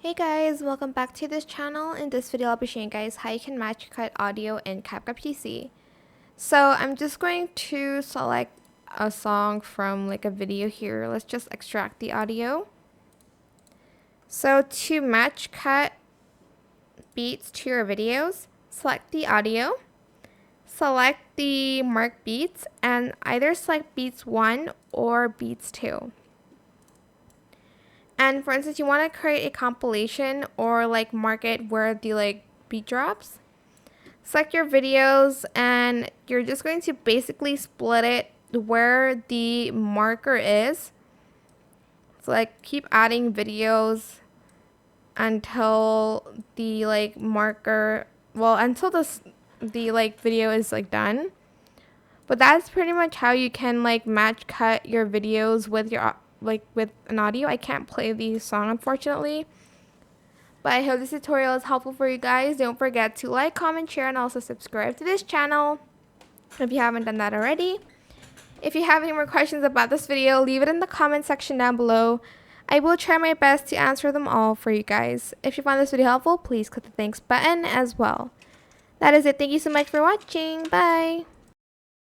Hey guys, welcome back to this channel. In this video, I'll be showing you guys how you can match cut audio in CapCut PC. So I'm just going to select a song from like a video here. Let's just extract the audio. So to match cut beats to your videos, select the audio, select the mark beats, and either select beats 1 or beats 2. And for instance, you want to create a compilation or like mark it where the beat drops. Select your videos and you're just going to basically split it where the marker is. So like keep adding videos until the marker, until the video is done. But that's pretty much how you can match cut your videos with your with an audio. I can't play the song unfortunately, but I hope this tutorial is helpful for you guys. Don't forget to like, comment, share, and also subscribe to this channel if you haven't done that already. If you have any more questions about this video, leave it in the comment section down below. I will try my best to answer them all for you guys. If you found this video helpful, please click the thanks button as well. That is it. Thank you so much for watching. Bye.